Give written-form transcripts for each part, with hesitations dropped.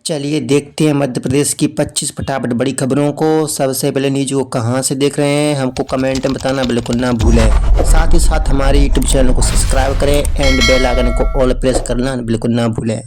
चलिए देखते हैं मध्य प्रदेश की 25 फटाफट बड़ी खबरों को। सबसे पहले न्यूज को कहां से देख रहे हैं हमको कमेंट में बताना बिल्कुल ना भूलें। साथ ही साथ हमारे यूट्यूब चैनल को सब्सक्राइब करें एंड बेल आइकन को ऑल प्रेस करना बिल्कुल ना भूलें।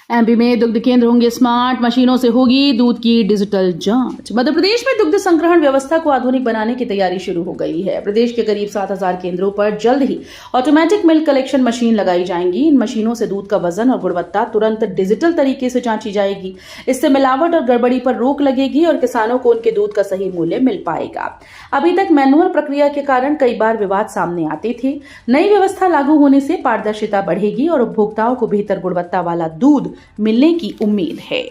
एमपी में दुग्ध केंद्र होंगे स्मार्ट, मशीनों से होगी दूध की डिजिटल जांच। मध्य प्रदेश में दुग्ध संग्रहण व्यवस्था को आधुनिक बनाने की तैयारी शुरू हो गई है। प्रदेश के करीब 7,000 केंद्रों पर जल्द ही ऑटोमेटिक मिल्क कलेक्शन मशीन लगाई जाएंगी। इन मशीनों से दूध का वजन और गुणवत्ता तुरंत डिजिटल तरीके से जांची जाएगी। इससे मिलावट और गड़बड़ी पर रोक लगेगी और किसानों को उनके दूध का सही मूल्य मिल पाएगा। अभी तक मैनुअल प्रक्रिया के कारण कई बार विवाद सामने आते थे। नई व्यवस्था लागू होने से पारदर्शिता बढ़ेगी और उपभोक्ताओं को बेहतर गुणवत्ता वाला दूध मिलने की उम्मीद है।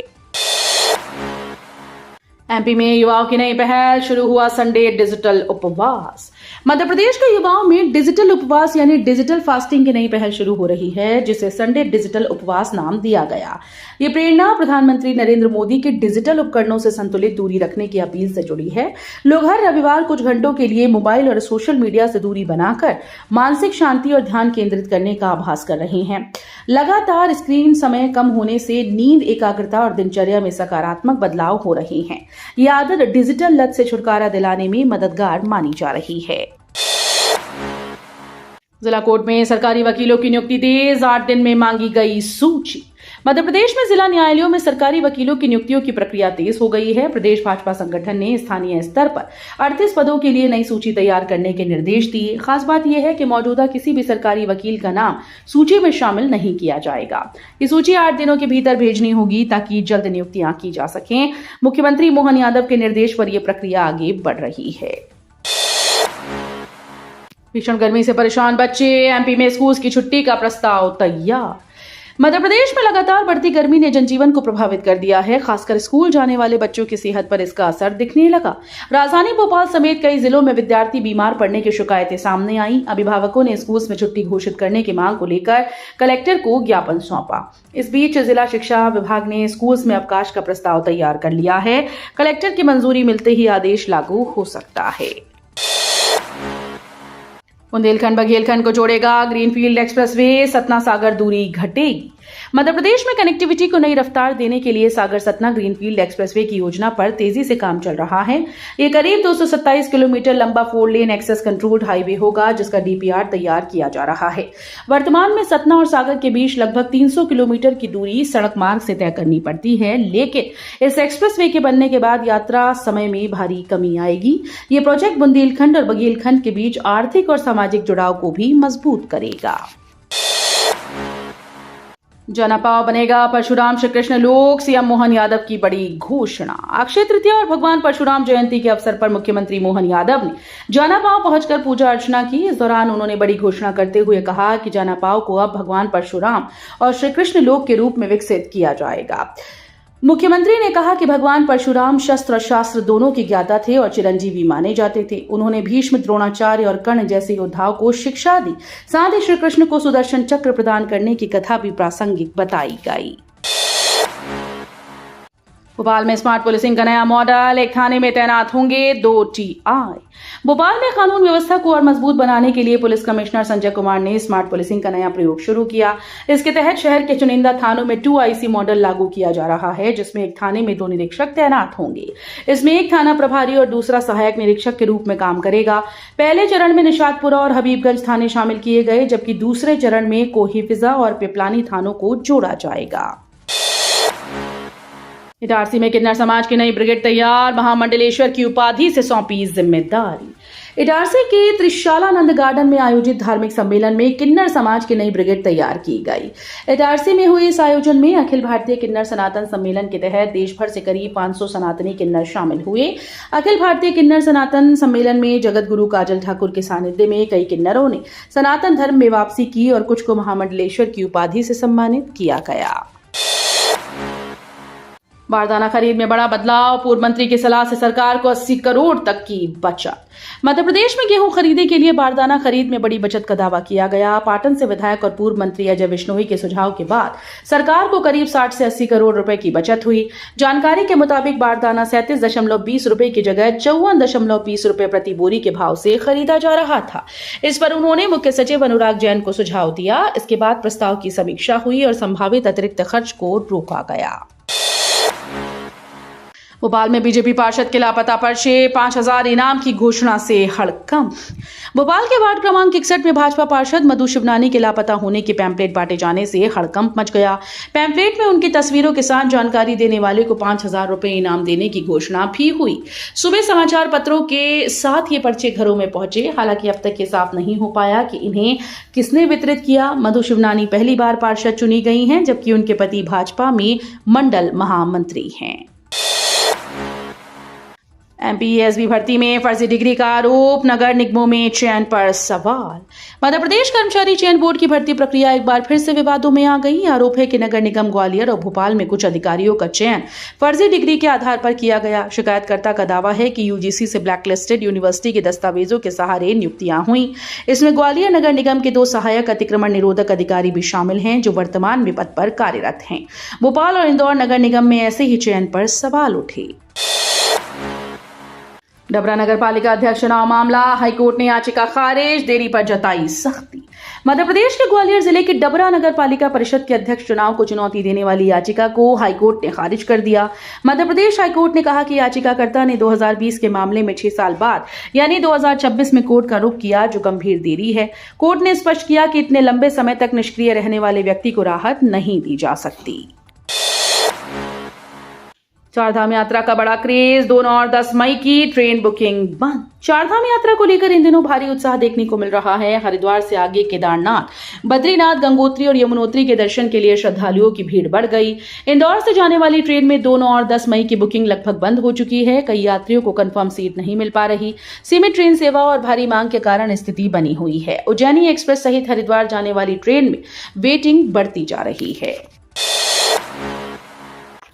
एमपी में युवाओं की नई पहल, शुरू हुआ संडे डिजिटल उपवास। मध्य प्रदेश के युवाओं में डिजिटल उपवास यानी डिजिटल फास्टिंग की नई पहल शुरू हो रही है, जिसे संडे डिजिटल उपवास नाम दिया गया। ये प्रेरणा प्रधानमंत्री नरेंद्र मोदी के डिजिटल उपकरणों से संतुलित दूरी रखने की अपील से जुड़ी है। लोग हर रविवार कुछ घंटों के लिए मोबाइल और सोशल मीडिया से दूरी बनाकर मानसिक शांति और ध्यान केंद्रित करने का आभास कर रहे हैं। लगातार स्क्रीन समय कम होने से नींद, एकाग्रता और दिनचर्या में सकारात्मक बदलाव हो रहे हैं। ये आदत डिजिटल लत से छुटकारा दिलाने में मददगार मानी जा रही है। जिला कोर्ट में सरकारी वकीलों की नियुक्ति तेज, 8 दिन में मांगी गई सूची। मध्य प्रदेश में जिला न्यायालयों में सरकारी वकीलों की नियुक्तियों की प्रक्रिया तेज हो गई है। प्रदेश भाजपा संगठन ने स्थानीय स्तर पर 38 पदों के लिए नई सूची तैयार करने के निर्देश दिए। खास बात यह है कि मौजूदा किसी भी सरकारी वकील का नाम सूची में शामिल नहीं किया जाएगा। ये सूची 8 दिनों के भीतर भेजनी होगी ताकि जल्द नियुक्तियां की जा सकें। मुख्यमंत्री मोहन यादव के निर्देश पर यह प्रक्रिया आगे बढ़ रही है। भीषण गर्मी से परेशान बच्चे, एमपी में स्कूल की छुट्टी का प्रस्ताव तैयार। मध्य प्रदेश में लगातार बढ़ती गर्मी ने जनजीवन को प्रभावित कर दिया है। खासकर स्कूल जाने वाले बच्चों की सेहत पर इसका असर दिखने लगा। राजधानी भोपाल समेत कई जिलों में विद्यार्थी बीमार पड़ने की शिकायतें सामने आई। अभिभावकों ने स्कूल में छुट्टी घोषित करने की मांग को लेकर कलेक्टर को ज्ञापन सौंपा। इस बीच जिला शिक्षा विभाग ने स्कूल में अवकाश का प्रस्ताव तैयार कर लिया है। कलेक्टर की मंजूरी मिलते ही आदेश लागू हो सकता है। बुंदेलखंड बघेलखंड को जोड़ेगा ग्रीनफील्ड एक्सप्रेसवे, सतना सागर दूरी घटेगी। मध्य प्रदेश में कनेक्टिविटी को नई रफ्तार देने के लिए सागर सतना ग्रीनफील्ड एक्सप्रेसवे की योजना पर तेजी से काम चल रहा है। ये करीब 227 किलोमीटर लंबा 4 लेन एक्सेस कंट्रोल्ड हाईवे होगा, जिसका डीपीआर तैयार किया जा रहा है। वर्तमान में सतना और सागर के बीच लगभग 300 किलोमीटर की दूरी सड़क मार्ग से तय करनी पड़ती है, लेकिन इस एक्सप्रेसवे के बनने के बाद यात्रा समय में भारी कमी आएगी। ये प्रोजेक्ट बुंदेलखंड और बघेलखंड के बीच आर्थिक और सामाजिक जुड़ाव को भी मजबूत करेगा। जनपाव बनेगा परशुराम श्री कृष्ण लोक, सीएम मोहन यादव की बड़ी घोषणा। अक्षय तृतीया और भगवान परशुराम जयंती के अवसर पर मुख्यमंत्री मोहन यादव ने जनपाव पहुंचकर पूजा अर्चना की। इस दौरान उन्होंने बड़ी घोषणा करते हुए कहा कि जनपाव को अब भगवान परशुराम और श्री कृष्ण लोक के रूप में विकसित किया जाएगा। मुख्यमंत्री ने कहा कि भगवान परशुराम शस्त्र और शास्त्र दोनों के ज्ञाता थे और चिरंजीवी माने जाते थे। उन्होंने भीष्म, द्रोणाचार्य और कर्ण जैसे योद्धाओं को शिक्षा दी। साथ ही श्री कृष्ण को सुदर्शन चक्र प्रदान करने की कथा भी प्रासंगिक बताई गई। भोपाल में स्मार्ट पुलिसिंग का नया मॉडल, एक थाने में तैनात होंगे 2 टीआई। भोपाल में कानून व्यवस्था को और मजबूत बनाने के लिए पुलिस कमिश्नर संजय कुमार ने स्मार्ट पुलिसिंग का नया प्रयोग शुरू किया। इसके तहत शहर के चुनिंदा थानों में 2IC मॉडल लागू किया जा रहा है, जिसमें एक थाने में 2 निरीक्षक तैनात होंगे। इसमें एक थाना प्रभारी और दूसरा सहायक निरीक्षक के रूप में काम करेगा। पहले चरण में निशातपुरा और हबीबगंज थाने शामिल किए गए, जबकि दूसरे चरण में कोहिफिजा और पिपलानी थानों को जोड़ा जाएगा। इटारसी में किन्नर समाज की नई ब्रिगेड तैयार, महामंडलेश्वर की उपाधि से सौंपी जिम्मेदारी। इटारसी के त्रिशालानंद गार्डन में आयोजित धार्मिक सम्मेलन में किन्नर समाज की नई ब्रिगेड तैयार की गई। इटारसी में हुए इस आयोजन में अखिल भारतीय किन्नर सनातन सम्मेलन के तहत देश भर से करीब 500 सनातनी किन्नर शामिल हुए। अखिल भारतीय किन्नर सनातन सम्मेलन में जगत गुरु काजल ठाकुर के सानिध्य में कई किन्नरों ने सनातन धर्म में वापसी की और कुछ को महामंडलेश्वर की उपाधि से सम्मानित किया गया। बारदाना खरीद में बड़ा बदलाव, पूर्व मंत्री की सलाह से सरकार को 80 करोड़ तक की बचत। मध्य प्रदेश में गेहूं खरीदने के लिए बारदाना खरीद में बड़ी बचत का दावा किया गया। पाटन से विधायक और पूर्व मंत्री अजय विश्नोई के सुझाव के बाद सरकार को करीब 60 से 80 करोड़ रुपए की बचत हुई। जानकारी के मुताबिक बारदाना 37.20 रुपए की जगह 54.20 रुपए प्रति बोरी के भाव से खरीदा जा रहा था। इस पर उन्होंने मुख्य सचिव अनुराग जैन को सुझाव दिया। इसके बाद प्रस्ताव की समीक्षा हुई और संभावित अतिरिक्त खर्च को रोका गया। भोपाल में बीजेपी पार्षद के लापता पर्चे, 5,000 इनाम की घोषणा से हड़कंप। भोपाल के वार्ड क्रमांक 61 में भाजपा पार्षद मधु शिवनानी के लापता होने के पैम्पलेट बांटे जाने से हड़कंप मच गया। पैम्पलेट में उनकी तस्वीरों के साथ जानकारी देने वाले को 5,000 रुपए इनाम देने की घोषणा भी हुई। सुबह समाचार पत्रों के साथ ये पर्चे घरों में पहुंचे। हालांकि अब तक ये साफ नहीं हो पाया कि इन्हें किसने वितरित किया। मधु शिवनानी पहली बार पार्षद चुनी गई हैं, जबकि उनके पति भाजपा में मंडल महामंत्री हैं। एमपीएसबी भर्ती में फर्जी डिग्री का आरोप, नगर निगमों में चयन पर सवाल। मध्य प्रदेश कर्मचारी चयन बोर्ड की भर्ती प्रक्रिया एक बार फिर से विवादों में आ गई। आरोप है कि नगर निगम ग्वालियर और भोपाल में कुछ अधिकारियों का चयन फर्जी डिग्री के आधार पर किया गया। शिकायतकर्ता का दावा है कि यूजीसी से ब्लैकलिस्टेड यूनिवर्सिटी के दस्तावेजों के सहारे नियुक्तियां हुई। इसमें ग्वालियर नगर निगम के 2 सहायक अतिक्रमण निरोधक अधिकारी भी शामिल हैं, जो वर्तमान में पद पर कार्यरत हैं। भोपाल और इंदौर नगर निगम में ऐसे ही चयन पर सवाल उठे। डबरा नगर पालिका अध्यक्ष चुनाव मामला, हाईकोर्ट ने याचिका खारिज, देरी पर जताई सख्ती। मध्य प्रदेश के ग्वालियर जिले की डबरा नगर पालिका परिषद के अध्यक्ष चुनाव को चुनौती देने वाली याचिका को हाईकोर्ट ने खारिज कर दिया। मध्य प्रदेश हाईकोर्ट ने कहा कि याचिकाकर्ता ने 2020 के मामले में 6 साल बाद यानी 2026 में कोर्ट का रुख किया, जो गंभीर देरी है। कोर्ट ने स्पष्ट किया कि इतने लंबे समय तक निष्क्रिय रहने वाले व्यक्ति को राहत नहीं दी जा सकती। चारधाम यात्रा का बड़ा क्रेज, 2, 9 और 10 मई की ट्रेन बुकिंग बंद। चारधाम यात्रा को लेकर इन दिनों भारी उत्साह देखने को मिल रहा है। हरिद्वार से आगे केदारनाथ, बद्रीनाथ, गंगोत्री और यमुनोत्री के दर्शन के लिए श्रद्धालुओं की भीड़ बढ़ गई। इंदौर से जाने वाली ट्रेन में 2, 9 और 10 मई की बुकिंग लगभग बंद हो चुकी है। कई यात्रियों को कंफर्म सीट नहीं मिल पा रही। सीमित ट्रेन सेवा और भारी मांग के कारण स्थिति बनी हुई है। उज्जैनी एक्सप्रेस सहित हरिद्वार जाने वाली ट्रेन में वेटिंग बढ़ती जा रही है।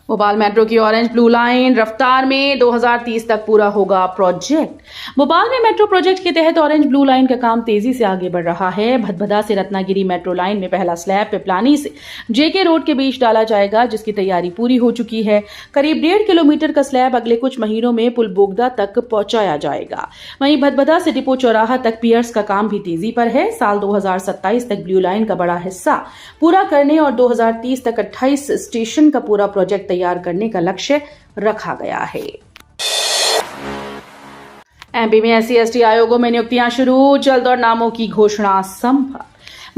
भोपाल मेट्रो की ऑरेंज ब्लू लाइन रफ्तार में 2030 तक पूरा होगा प्रोजेक्ट। भोपाल में मेट्रो प्रोजेक्ट के तहत ऑरेंज ब्लू लाइन का काम तेजी से आगे बढ़ रहा है। भदभदा से रत्नागिरी मेट्रो लाइन में पहला स्लैब पिपलानी से जेके रोड के बीच डाला जाएगा, जिसकी तैयारी पूरी हो चुकी है। करीब 1.5 किलोमीटर का स्लैब अगले कुछ महीनों में पुल बोगदा तक पहुंचाया जाएगा। वहीं भदभदा से डिपो चौराहा तक पियर्स का काम भी तेजी पर है। साल 2027 तक ब्लू लाइन का बड़ा हिस्सा पूरा करने और 2030 तक 28 स्टेशन का पूरा प्रोजेक्ट तैयार करने का लक्ष्य रखा गया है। एमपी में SC/ST आयोगों में नियुक्तियां शुरू, जल्द और नामों की घोषणा संभव।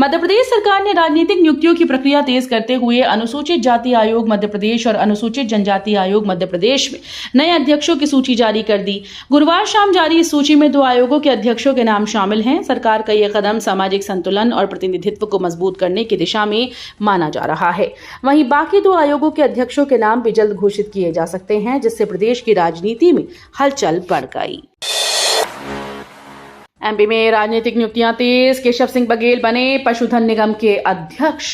मध्य प्रदेश सरकार ने राजनीतिक नियुक्तियों की प्रक्रिया तेज करते हुए अनुसूचित जाति आयोग मध्य प्रदेश और अनुसूचित जनजाति आयोग मध्य प्रदेश में नए अध्यक्षों की सूची जारी कर दी। गुरुवार शाम जारी इस सूची में 2 आयोगों के अध्यक्षों के नाम शामिल हैं। सरकार का यह कदम सामाजिक संतुलन और प्रतिनिधित्व को मजबूत करने की दिशा में माना जा रहा है। वहीं बाकी 2 आयोगों के अध्यक्षों के नाम भी जल्द घोषित किए जा सकते हैं, जिससे प्रदेश की राजनीति में हलचल बढ़ गई। एमपी में राजनीतिक नियुक्तियां तेज, केशव सिंह बघेल बने पशुधन निगम के अध्यक्ष।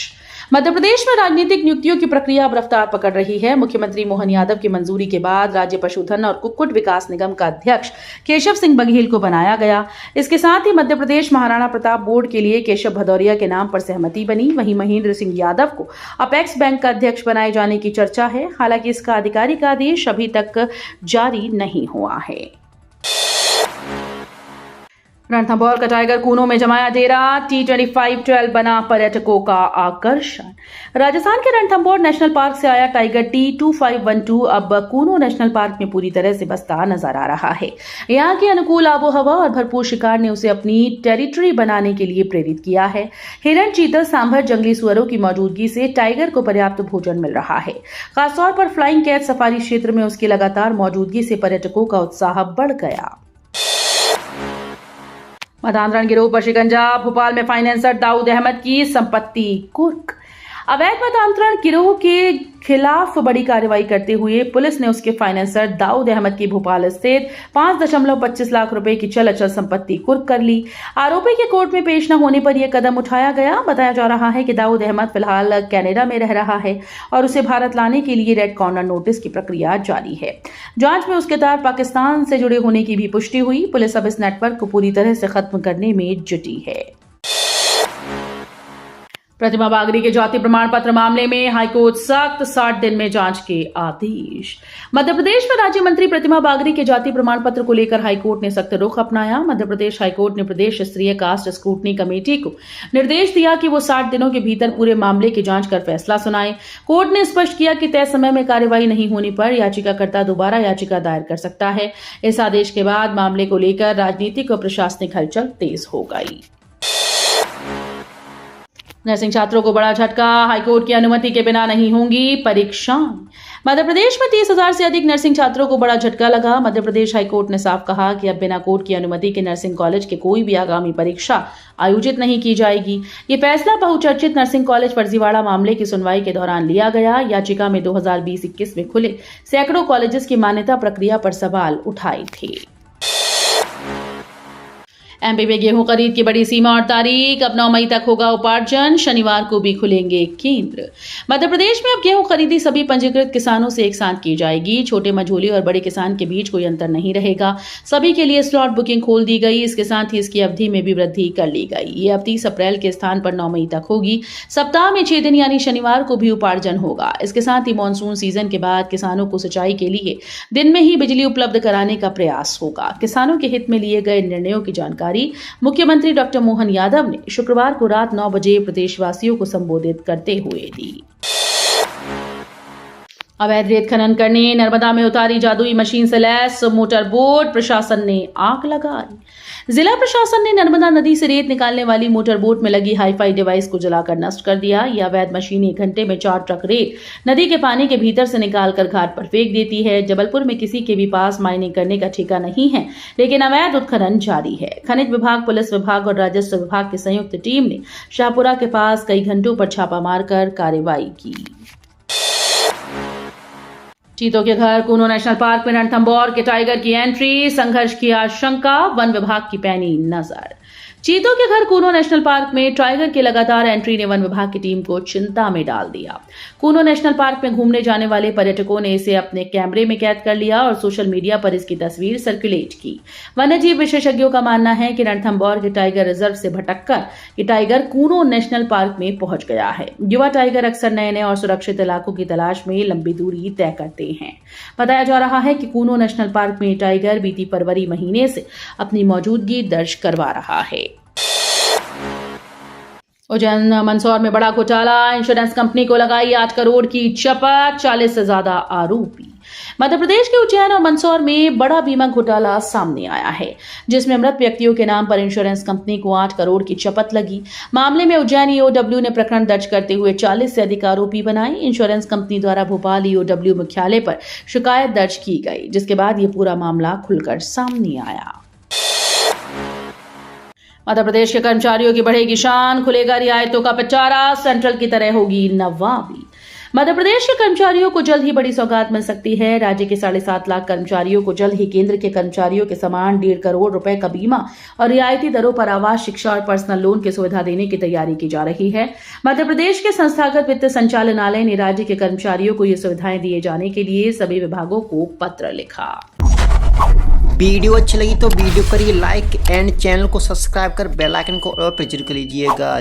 मध्य प्रदेश में राजनीतिक नियुक्तियों की प्रक्रिया अब रफ्तार पकड़ रही है। मुख्यमंत्री मोहन यादव की मंजूरी के बाद राज्य पशुधन और कुक्कुट विकास निगम का अध्यक्ष केशव सिंह बघेल को बनाया गया। इसके साथ ही मध्य प्रदेश महाराणा प्रताप बोर्ड के लिए केशव भदौरिया के नाम पर सहमति बनी। वहीं महेंद्र सिंह यादव को अपेक्स बैंक का अध्यक्ष बनाए जाने की चर्चा है। हालांकि इसका आधिकारिक आदेश अभी तक जारी नहीं हुआ है। रणथंभौर का टाइगर कूनो में जमाया डेरा, T2512 बना पर्यटकों का आकर्षण। राजस्थान के रणथंभौर नेशनल पार्क से आया टाइगर T2512 अब कूनो नेशनल पार्क में पूरी तरह से बसता नजर आ रहा है। यहाँ की अनुकूल आबोहवा और भरपूर शिकार ने उसे अपनी टेरिटरी बनाने के लिए प्रेरित किया है। हिरण, चीतल, सांभर, जंगली सुअरों की मौजूदगी से टाइगर को पर्याप्त भोजन मिल रहा है। खासतौर पर फ्लाइंग कैट सफारी क्षेत्र में उसकी लगातार मौजूदगी से पर्यटकों का उत्साह बढ़ गया। मदान गिरोह पर शिकंजा, भोपाल में फाइनेंसर दाऊद अहमद की संपत्ति कुर्क। अवैध मतांतरण गिरोह के खिलाफ बड़ी कार्रवाई करते हुए पुलिस ने उसके फाइनेंसर दाऊद अहमद की भोपाल स्थित 5.25 लाख रुपए की चल अचल संपत्ति कुर्क कर ली। आरोपी के कोर्ट में पेश न होने पर यह कदम उठाया गया। बताया जा रहा है कि दाऊद अहमद फिलहाल कनाडा में रह रहा है और उसे भारत लाने के लिए रेड कॉर्नर नोटिस की प्रक्रिया जारी है। जांच में उसके तार पाकिस्तान से जुड़े होने की भी पुष्टि हुई। पुलिस अब इस नेटवर्क को पूरी तरह से खत्म करने में जुटी है। प्रतिमा बागरी के जाति प्रमाण पत्र मामले में हाईकोर्ट सख्त 60 दिन में जांच के आदेश। मध्य प्रदेश में राज्य मंत्री प्रतिमा बागरी के जाति प्रमाण पत्र को लेकर हाईकोर्ट ने सख्त रुख अपनाया। मध्य प्रदेश हाईकोर्ट ने प्रदेश स्तरीय कास्ट स्क्रूटनी कमेटी को निर्देश दिया कि वो 60 दिनों के भीतर पूरे मामले की जांच कर फैसला सुनाए। कोर्ट ने स्पष्ट किया कि तय समय में कार्रवाई नहीं होने पर याचिकाकर्ता दोबारा याचिका दायर कर सकता है। इस आदेश के बाद मामले को लेकर राजनीतिक और प्रशासनिक हलचल तेज हो गई। नर्सिंग छात्रों को बड़ा झटका, हाईकोर्ट की अनुमति के बिना नहीं होंगी परीक्षाएं। मध्य प्रदेश में 30,000 से अधिक नर्सिंग छात्रों को बड़ा झटका लगा। मध्य प्रदेश हाईकोर्ट ने साफ कहा कि अब बिना कोर्ट की अनुमति के नर्सिंग कॉलेज के कोई भी आगामी परीक्षा आयोजित नहीं की जाएगी। ये फैसला बहुचर्चित नर्सिंग कॉलेज फर्जीवाड़ा मामले की सुनवाई के दौरान लिया गया। याचिका में 2020-21 में खुले सैकड़ों कॉलेजेस की मान्यता प्रक्रिया पर सवाल उठाए थे। एमपी में गेहूं खरीद की बड़ी सीमा और तारीख, अब 9 मई तक होगा उपार्जन। शनिवार को भी खुलेंगे केंद्र। मध्य प्रदेश में अब गेहूं खरीदी सभी पंजीकृत किसानों से एक साथ की जाएगी। छोटे मझोले और बड़े किसान के बीच कोई अंतर नहीं रहेगा। सभी के लिए स्लॉट बुकिंग खोल दी गई। इसके साथ ही इसकी अवधि में भी वृद्धि कर ली गई। ये अब 30 अप्रैल के स्थान पर 9 मई तक होगी। सप्ताह में 6 दिन यानी शनिवार को भी उपार्जन होगा। इसके साथ ही मानसून सीजन के बाद किसानों को सिंचाई के लिए दिन में ही बिजली उपलब्ध कराने का प्रयास होगा। किसानों के हित में लिए गए निर्णयों की जानकारी मुख्यमंत्री डॉक्टर मोहन यादव ने शुक्रवार को रात 9 बजे प्रदेशवासियों को संबोधित करते हुए दी। अवैध रेत खनन करने नर्मदा में उतारी जादुई मशीन से लैस मोटर बोट, प्रशासन ने आग लगाई। जिला प्रशासन ने नर्मदा नदी से रेत निकालने वाली मोटर बोट में लगी हाईफाई डिवाइस को जलाकर नष्ट कर दिया। यह अवैध मशीन 1 घंटे में 4 ट्रक रेत नदी के पानी के भीतर से निकालकर घाट पर फेंक देती है। जबलपुर में किसी के भी पास माइनिंग करने का ठेका नहीं है, लेकिन अवैध उत्खनन जारी है। खनिज विभाग, पुलिस विभाग और राजस्व विभाग की संयुक्त टीम ने शाहपुरा के पास कई घंटों पर छापा मारकर कार्रवाई की। चीतों के घर कूनो नेशनल पार्क में रणथंभौर के टाइगर की एंट्री, संघर्ष की आशंका, वन विभाग की पैनी नजर। चीतों के घर कूनो नेशनल पार्क में टाइगर की लगातार एंट्री ने वन विभाग की टीम को चिंता में डाल दिया। कूनो नेशनल पार्क में घूमने जाने वाले पर्यटकों ने इसे अपने कैमरे में कैद कर लिया और सोशल मीडिया पर इसकी तस्वीर सर्कुलेट की। वन्यजीव विशेषज्ञों का मानना है कि रणथंभौर के टाइगर रिजर्व से भटककर ये टाइगर कूनो नेशनल पार्क में पहुंच गया है। युवा टाइगर अक्सर नए नए और सुरक्षित इलाकों की तलाश में लंबी दूरी तय करते हैं। बताया जा रहा है कि कूनो नेशनल पार्क में टाइगर बीती फरवरी महीने से अपनी मौजूदगी दर्ज करवा रहा है। उज्जैन मंदसौर में बड़ा घोटाला, इंश्योरेंस कंपनी को लगाई 8 करोड़ की चपत, 40 से ज्यादा आरोपी। मध्य प्रदेश के उज्जैन और मंदसौर में बड़ा बीमा घोटाला सामने आया है, जिसमें मृत व्यक्तियों के नाम पर इंश्योरेंस कंपनी को 8 करोड़ की चपत लगी। मामले में उज्जैन ईओडब्ल्यू ने प्रकरण दर्ज करते हुए 40 से अधिक आरोपी बनाए। इंश्योरेंस कंपनी द्वारा भोपाल ईओडब्ल्यू मुख्यालय पर शिकायत दर्ज की गई, जिसके बाद ये पूरा मामला खुलकर सामने आया। मध्य प्रदेश के कर्मचारियों की बढ़ेगी शान, खुलेगा रियायतों का पिटारा, सेंट्रल की तरह होगी नवाबी। मध्य प्रदेश के कर्मचारियों को जल्द ही बड़ी सौगात मिल सकती है। राज्य के 7.5 लाख कर्मचारियों को जल्द ही केंद्र के कर्मचारियों के समान 1.5 करोड़ रुपए का बीमा और रियायती दरों पर आवास, शिक्षा और पर्सनल लोन की सुविधा देने की तैयारी की जा रही है। मध्य प्रदेश के संस्थागत वित्त संचालनालय ने राज्य के कर्मचारियों को ये सुविधाएं दिए जाने के लिए सभी विभागों को पत्र लिखा। वीडियो अच्छी लगी तो वीडियो करिए लाइक एंड चैनल को सब्सक्राइब कर बेल आइकन को और प्रेस कर लीजिएगा।